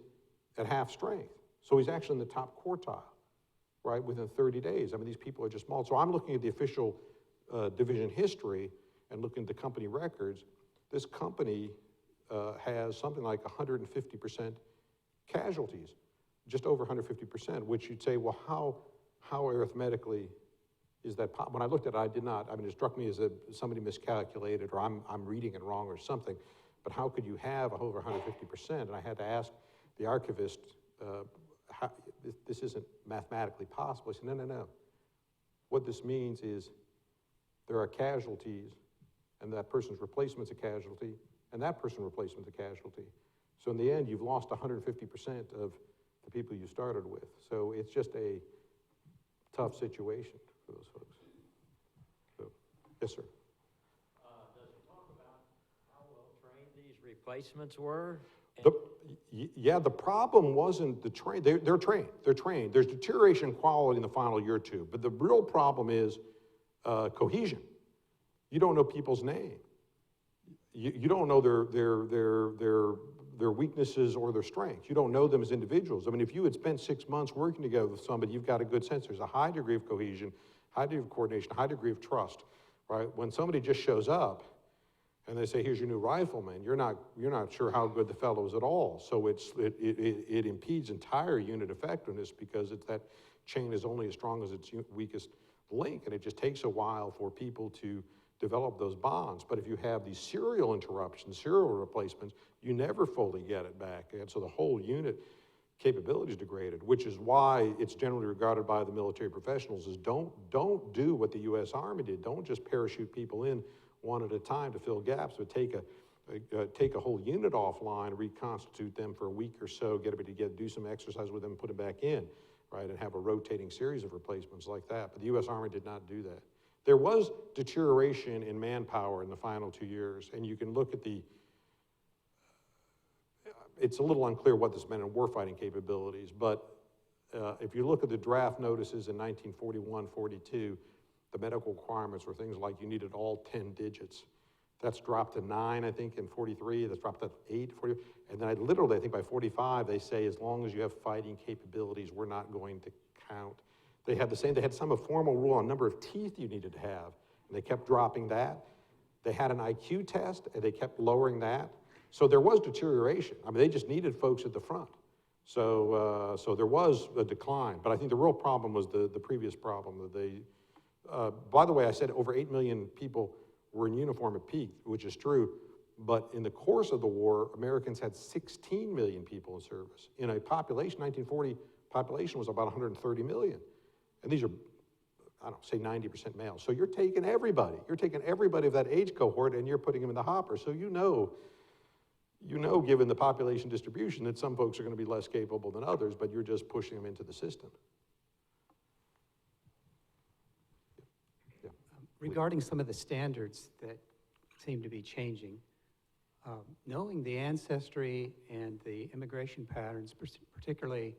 at half strength. So he's actually in the top quartile, right, within 30 days. I mean, these people are just small. So I'm looking at the official division history and looking at the company records. This company has something like 150% casualties, just over 150%, which you'd say, well, how arithmetically is that possible? When I looked at it, it struck me as somebody miscalculated, or I'm reading it wrong or something, but how could you have over 150%? And I had to ask the archivist, this isn't mathematically possible. He said, no. What this means is there are casualties, and that person's replacement's a casualty, and that person's replacement's a casualty. So in the end, you've lost 150% of the people you started with. So it's just a tough situation for those folks. So, yes, sir. Does it talk about how well trained these replacements were? The problem wasn't the train. They're trained. They're trained. There's deterioration in quality in the final year or two, but the real problem is cohesion. You don't know people's name. You don't know their weaknesses or their strengths. You don't know them as individuals. I mean, if you had spent 6 months working together with somebody, you've got a good sense. There's a high degree of cohesion, high degree of coordination, high degree of trust, right? When somebody just shows up and they say, here's your new rifleman, you're not sure how good the fellow is at all. So it impedes entire unit effectiveness because that chain is only as strong as its weakest link, and it just takes a while for people to develop those bonds. But if you have these serial interruptions, serial replacements, you never fully get it back. And so the whole unit capability is degraded, which is why it's generally regarded by the military professionals as don't do what the U.S. Army did. Don't just parachute people in one at a time to fill gaps, but take a whole unit offline, reconstitute them for a week or so, get everybody together, do some exercise with them, put them back in, right, and have a rotating series of replacements like that. But the U.S. Army did not do that. There was deterioration in manpower in the final 2 years, and you can look at it's a little unclear what this meant in warfighting capabilities, but if you look at the draft notices in 1941, 42, the medical requirements were things like you needed all 10 digits. That's dropped to 9, I think, in 43. That's dropped to 8, 40. And then I think by 45, they say as long as you have fighting capabilities, we're not going to count. They had some formal rule on number of teeth you needed to have, and they kept dropping that. They had an IQ test, and they kept lowering that. So there was deterioration. I mean, they just needed folks at the front. So there was a decline. But I think the real problem was the previous problem that they. By the way, I said over 8 million people were in uniform at peak, which is true. But in the course of the war, Americans had 16 million people in service. In a population, 1940 population was about 130 million. And these are, say 90% male. So you're taking everybody. You're taking everybody of that age cohort and you're putting them in the hopper. So you know, given the population distribution, that some folks are going to be less capable than others, but you're just pushing them into the system. Yeah. Regarding some of the standards that seem to be changing, knowing the ancestry and the immigration patterns, particularly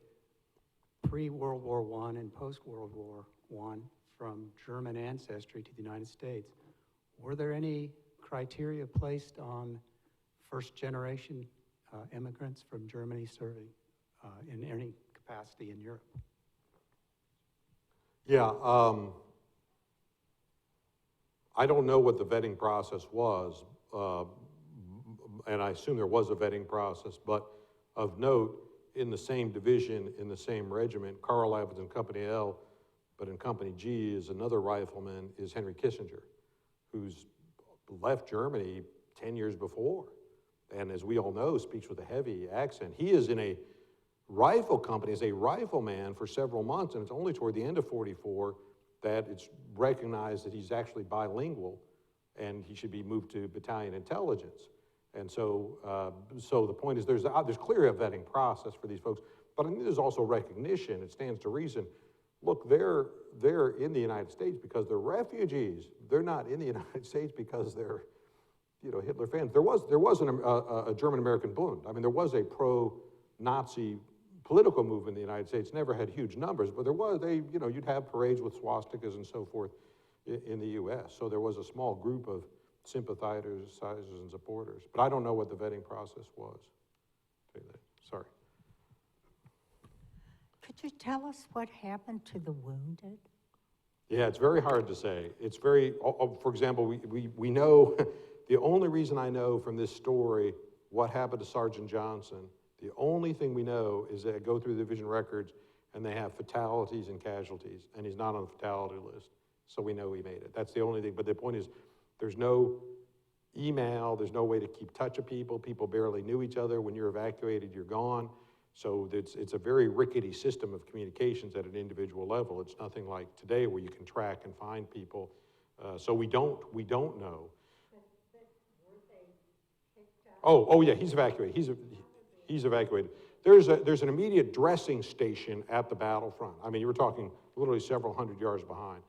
pre-World War I and post-World War I, from German ancestry to the United States, were there any criteria placed on first-generation immigrants from Germany serving in any capacity in Europe? Yeah, I don't know what the vetting process was, and I assume there was a vetting process, but of note, in the same division, in the same regiment, Carl Lavin's in Company L, but in Company G is another rifleman, is Henry Kissinger, who's left Germany 10 years before. and as we all know, speaks with a heavy accent. He is in a rifle company as a rifleman for several months, and it's only toward the end of 44 that it's recognized that he's actually bilingual and he should be moved to battalion intelligence. And so, so the point is there's clearly a vetting process for these folks, but I think there's also recognition. It stands to reason. Look, they're in the United States because they're refugees. They're not in the United States because they're, you know, Hitler fans. There was a German-American Bund. I mean, there was a pro-Nazi political movement in the United States. Never had huge numbers, but there was, you know, you'd have parades with swastikas and so forth in the U.S. So there was a small group of sympathizers and supporters. But I don't know what the vetting process was. Sorry. Could you tell us what happened to the wounded? Yeah, it's very hard to say. It's very, for example, we know, the only reason I know from this story what happened to Sergeant Johnson, the only thing we know is that I go through the division records and they have fatalities and casualties, and he's not on the fatality list. So we know he made it. That's the only thing. But the point is, there's no email, there's no way to keep touch of people. People barely knew each other. When you're evacuated, you're gone. So it's a very rickety system of communications at an individual level. It's nothing like today where you can track and find people. So we don't know. But were they kicked out? Oh yeah, he's evacuated. He's evacuated. There's an immediate dressing station at the battlefront. I mean, you were talking literally several hundred yards behind.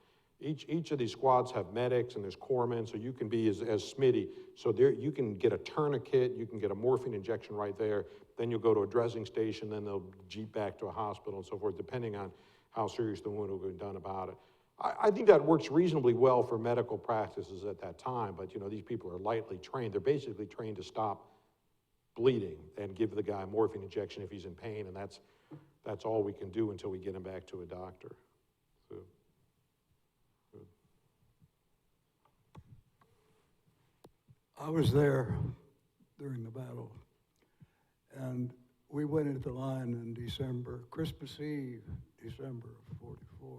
Each of these squads have medics and there's corpsmen, so you can be as Smitty. So there you can get a tourniquet, you can get a morphine injection right there. Then you'll go to a dressing station, then they'll jeep back to a hospital and so forth, depending on how serious the wound will be done about it. I think that works reasonably well for medical practices at that time, but you know, these people are lightly trained. They're basically trained to stop bleeding and give the guy a morphine injection if he's in pain, and that's all we can do until we get him back to a doctor. So. I was there during the battle, and we went into the line in December, Christmas Eve, December of 44.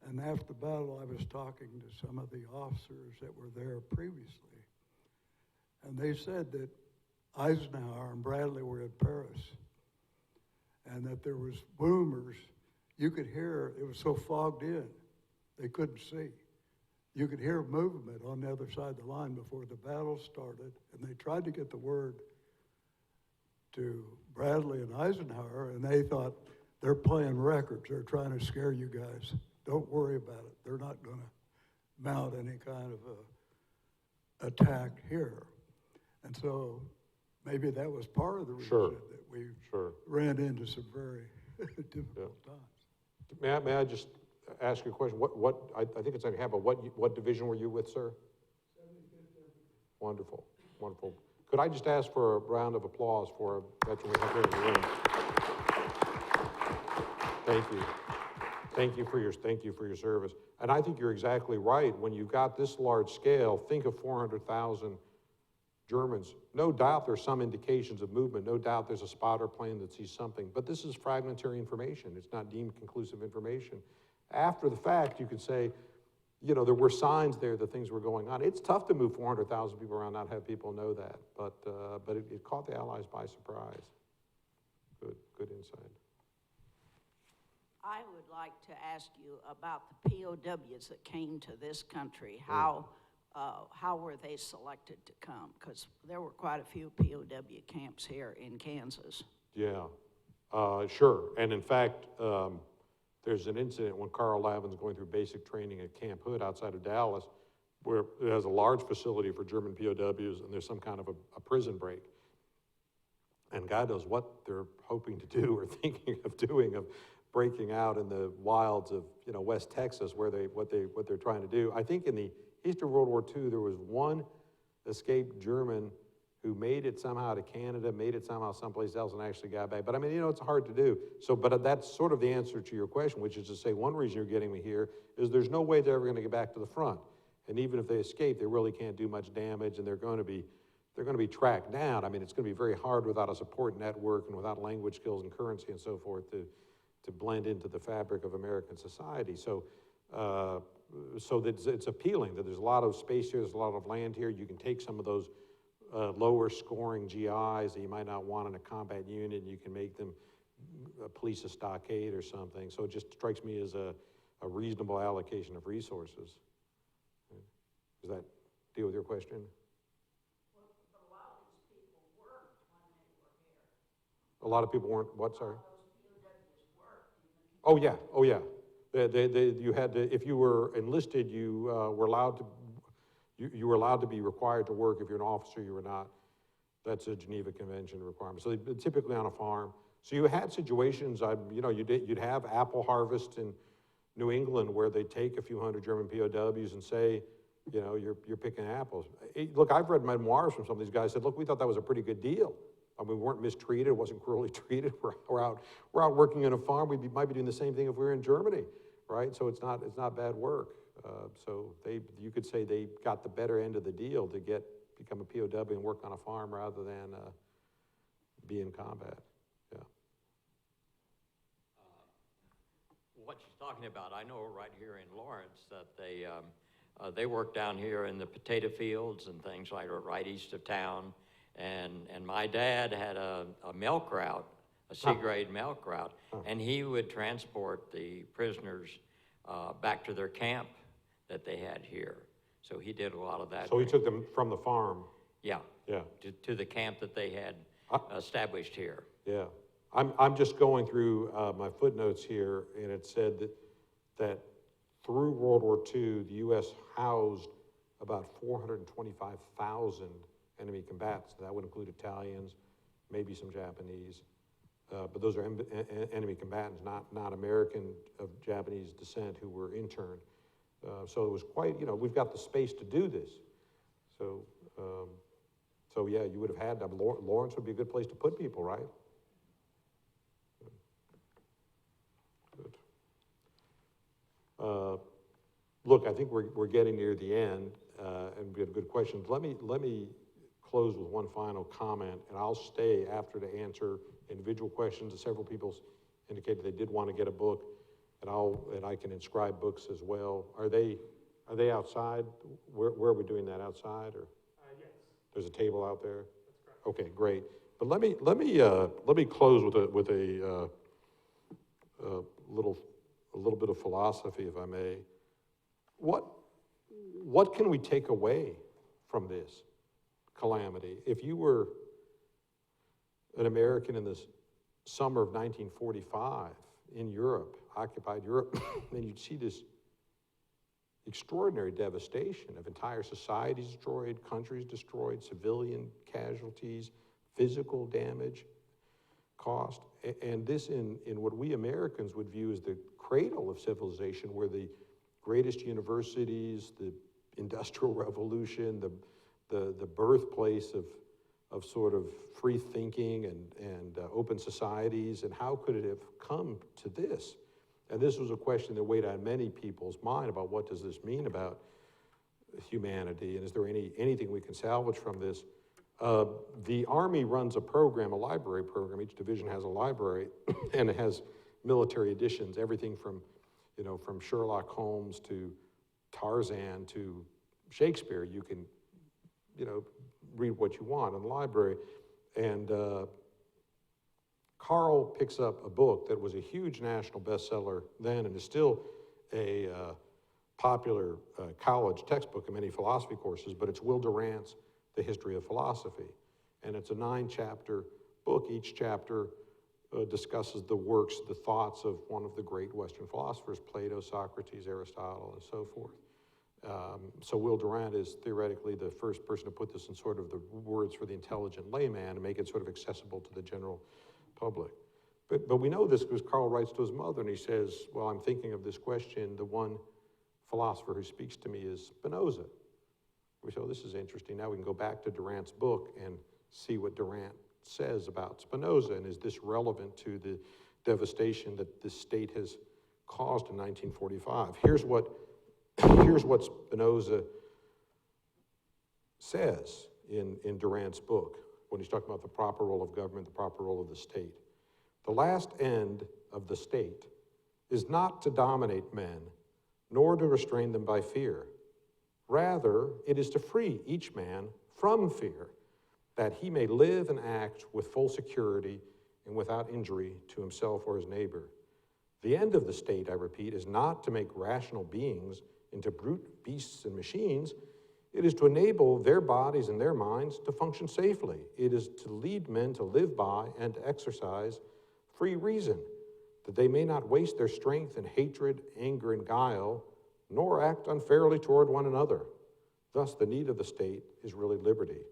And after the battle, I was talking to some of the officers that were there previously, and they said that Eisenhower and Bradley were in Paris, and that there was boomers. You could hear, it was so fogged in, they couldn't see. You could hear movement on the other side of the line before the battle started, and they tried to get the word to Bradley and Eisenhower, and they thought, they're playing records, they're trying to scare you guys. Don't worry about it. They're not going to mount any kind of a attack here. And so maybe that was part of the reason that we ran into some very difficult times. May I just ask you a question? I think it's going to happen. What division were you with, sir? 75th. Wonderful, wonderful. Could I just ask for a round of applause for a veteran we have here in the room? Thank you. Thank you for your service. And I think you're exactly right. When you've got this large scale, think of 400,000 Germans. No doubt there's some indications of movement. No doubt there's a spotter plane that sees something. But this is fragmentary information. It's not deemed conclusive information. After the fact, you could say, you know, there were signs there that things were going on. It's tough to move 400,000 people around, not have people know that. But it caught the Allies by surprise. Good insight. I would like to ask you about the POWs that came to this country. How were they selected to come? Because there were quite a few POW camps here in Kansas. Yeah, sure. And in fact, there's an incident when Carl Lavin's going through basic training at Camp Hood outside of Dallas, where it has a large facility for German POWs, and there's some kind of a prison break. And God knows what they're hoping to do or thinking of doing, of breaking out in the wilds of, you know, West Texas, where what they're trying to do. I think in the history of World War II, there was one escaped German who made it somehow to Canada, made it somehow someplace else, and actually got back. But I mean, you know, it's hard to do. So, but that's sort of the answer to your question, which is to say, one reason you're getting me here is there's no way they're ever going to get back to the front. And even if they escape, they really can't do much damage, and they're going to be tracked down. I mean, it's going to be very hard without a support network and without language skills and currency and so forth to blend into the fabric of American society. So, so that it's appealing that there's a lot of space here, there's a lot of land here. You can take some of those lower scoring GIs that you might not want in a combat unit, and you can make them police a stockade or something. So it just strikes me as a reasonable allocation of resources. Does that deal with your question? A lot of people weren't, what, sorry? Oh, yeah, oh, yeah. You had to, if you were enlisted, you were allowed to, you were allowed to be required to work. If you're an officer, you were not. That's a Geneva Convention requirement. So they typically on a farm. So you had situations, you know, you'd have apple harvest in New England where they'd take a few hundred German POWs and say, you know, you're picking apples. Look, I've read memoirs from some of these guys said, look, we thought that was a pretty good deal. I mean, we weren't mistreated, wasn't cruelly treated. We're out working on a farm. We might be doing the same thing if we were in Germany, right? So it's not bad work. So you could say they got the better end of the deal to become a POW and work on a farm rather than be in combat. Yeah. What she's talking about, I know right here in Lawrence that they work down here in the potato fields and things like that, right east of town. And my dad had a milk route, a C-grade milk route, and he would transport the prisoners back to their camp that they had here. So he did a lot of that. So he took them from the farm. Yeah. Yeah. To the camp that they had established here. Yeah. I'm just going through my footnotes here, and it said that through World War II, the U.S. housed about 425,000 enemy combatants. That would include Italians, maybe some Japanese, but those are enemy combatants, not American of Japanese descent who were interned. So it was quite, you know, we've got the space to do this. So, so yeah, you would have had, Lawrence would be a good place to put people, right? Good. Look, I think we're getting near the end, and we have good questions. Let me close with one final comment, and I'll stay after to answer individual questions. Several people indicated they did want to get a book, and I can inscribe books as well. Are they outside? Where are we doing that, outside, or? Yes. There's a table out there. That's correct. Okay, great. But let me close with a little bit of philosophy, if I may. What can we take away from this calamity? If you were an American in the summer of 1945 in Europe, occupied Europe, then you'd see this extraordinary devastation of entire societies destroyed, countries destroyed, civilian casualties, physical damage, cost. And this in what we Americans would view as the cradle of civilization, where the greatest universities, the Industrial Revolution, the birthplace of sort of free thinking and open societies, and how could it have come to this? And this was a question that weighed on many people's mind about what does this mean about humanity, and is there anything we can salvage from this? The Army runs a program, a library program. Each division has a library, and it has military editions, everything from Sherlock Holmes to Tarzan to Shakespeare. You can, read what you want in the library. And Carl picks up a book that was a huge national bestseller then and is still a popular college textbook in many philosophy courses, but it's Will Durant's The History of Philosophy. And it's a 9-chapter book. Each chapter discusses the works, the thoughts of one of the great Western philosophers, Plato, Socrates, Aristotle, and so forth. So Will Durant is theoretically the first person to put this in sort of the words for the intelligent layman and make it sort of accessible to the general public. But we know this because Carl writes to his mother and he says, well, I'm thinking of this question. The one philosopher who speaks to me is Spinoza. We say, oh, this is interesting. Now we can go back to Durant's book and see what Durant says about Spinoza, and is this relevant to the devastation that this state has caused in 1945? Here's what Spinoza says in Durant's book when he's talking about the proper role of government, the proper role of the state. The last end of the state is not to dominate men, nor to restrain them by fear. Rather, it is to free each man from fear, that he may live and act with full security and without injury to himself or his neighbor. The end of the state, I repeat, is not to make rational beings into brute beasts and machines. It is to enable their bodies and their minds to function safely. It is to lead men to live by and to exercise free reason, that they may not waste their strength in hatred, anger, and guile, nor act unfairly toward one another. Thus, the need of the state is really liberty.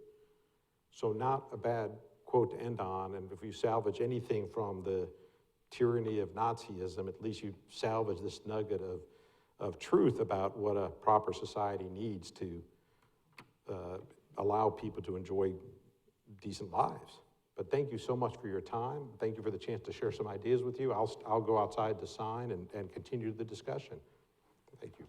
So not a bad quote to end on, and if you salvage anything from the tyranny of Nazism, at least you salvage this nugget of truth about what a proper society needs to allow people to enjoy decent lives. But thank you so much for your time. Thank you for the chance to share some ideas with you. I'll go outside to sign and continue the discussion. Thank you.